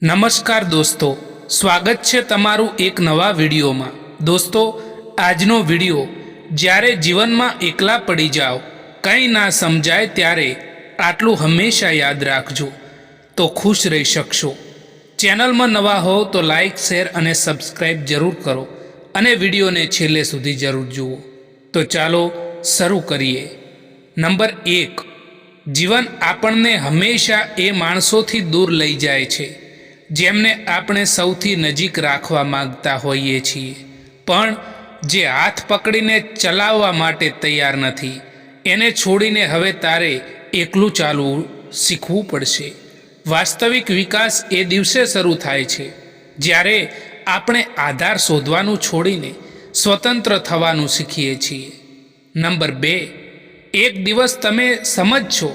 નમસ્કાર દોસ્તો, સ્વાગત છે તમારું એક નવા વિડીયોમાં। દોસ્તો, આજનો વિડીયો જ્યારે જીવનમાં એકલા પડી જાઓ, કંઈ ના સમજાય ત્યારે આટલું હંમેશા યાદ રાખજો તો ખુશ રહી શકશો। ચેનલમાં નવા હો તો લાઈક, શેર અને સબસ્ક્રાઈબ જરૂર કરો અને વિડીયોને છેલ્લે સુધી જરૂર જુઓ। તો ચાલો શરૂ કરીએ। નંબર 1, જીવન આપણને હંમેશા એ માણસોથી દૂર લઈ જાય છે જેમને આપણે સૌથી નજીક રાખવા માંગતા હોઈએ છીએ, પણ જે હાથ પકડીને ચલાવવા માટે તૈયાર નથી, એને છોડીને હવે તારે એકલું ચાલવું શીખવું પડશે। વાસ્તવિક વિકાસ એ દિવસે શરૂ થાય છે જ્યારે આપણે આધાર શોધવાનું છોડીને સ્વતંત્ર થવાનું શીખીએ છીએ। નંબર 2, એક દિવસ તમે સમજશો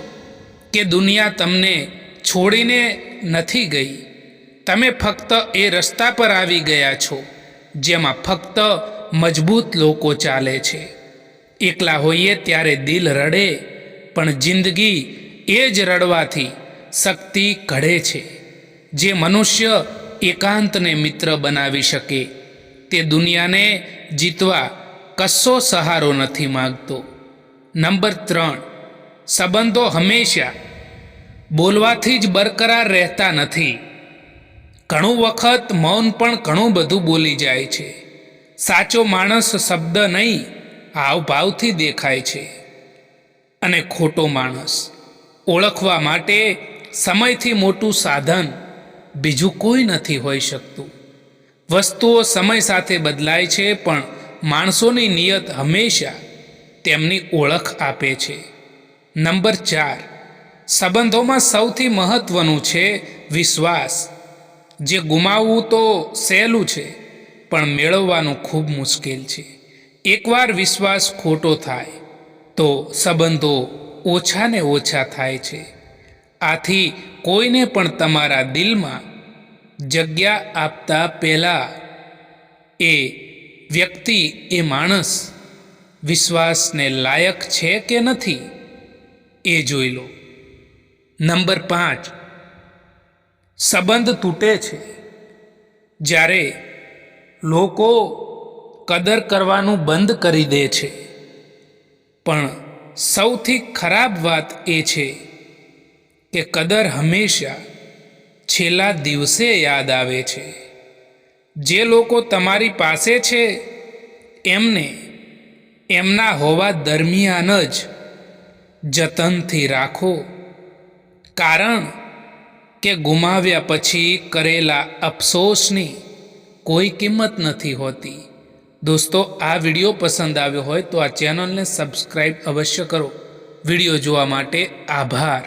કે દુનિયા તમને છોડીને નથી ગઈ, તમે ફક્ત એ રસ્તા પર આવી ગયા છો જેમાં ફક્ત મજબૂત લોકો ચાલે છે। એકલા હોઈએ ત્યારે દિલ રડે, પણ જિંદગી એ જ રડવાથી શક્તિ ઘડે છે। જે મનુષ્ય એકાંતને મિત્ર બનાવી શકે તે દુનિયાને જીતવા કશો સહારો નથી માગતો। નંબર 3, સંબંધો હંમેશા બોલવાથી જ બરકરાર રહેતા નથી। ઘણું વખત મૌન પણ ઘણું બધું બોલી જાય છે। સાચો માણસ શબ્દ નહીં, હાવભાવથી દેખાય છે, અને ખોટો માણસ ઓળખવા માટે સમયથી મોટું સાધન બીજું કોઈ નથી હોઈ શકતું। વસ્તુઓ સમય સાથે બદલાય છે, પણ માણસોની નિયત હંમેશા તેમની ઓળખ આપે છે। નંબર 4, સંબંધોમાં સૌથી મહત્વનું છે વિશ્વાસ। જે ગુમાવવું તો સહેલું છે, પણ મેળવવાનું ખૂબ મુશ્કેલ છે। એકવાર વિશ્વાસ ખોટો થાય તો સંબંધો ઓછા ને ઓછા થાય છે। આથી કોઈને પણ તમારા દિલમાં જગ્યા આપતા પહેલાં એ વ્યક્તિ, એ માણસ વિશ્વાસને લાયક છે કે નથી એ જોઈ લો। નંબર 5, સંબંધ તૂટે છે જ્યારે લોકો કદર કરવાનું બંધ કરી દે છે, પણ સૌથી ખરાબ વાત એ છે કે કદર હંમેશા છેલ્લા દિવસે યાદ આવે છે। જે લોકો તમારી પાસે છે એમને એમના હોવા દરમિયાન જ જતનથી રાખો, કારણ કે ગુમાવ્યા પછી કરેલા અફસોસની કોઈ કિંમત નથી હોતી। દોસ્તો, આ વિડીયો પસંદ આવ્યો હોય તો આ ચેનલને સબસ્ક્રાઈબ અવશ્ય કરો। વિડીયો જોવા માટે આભાર।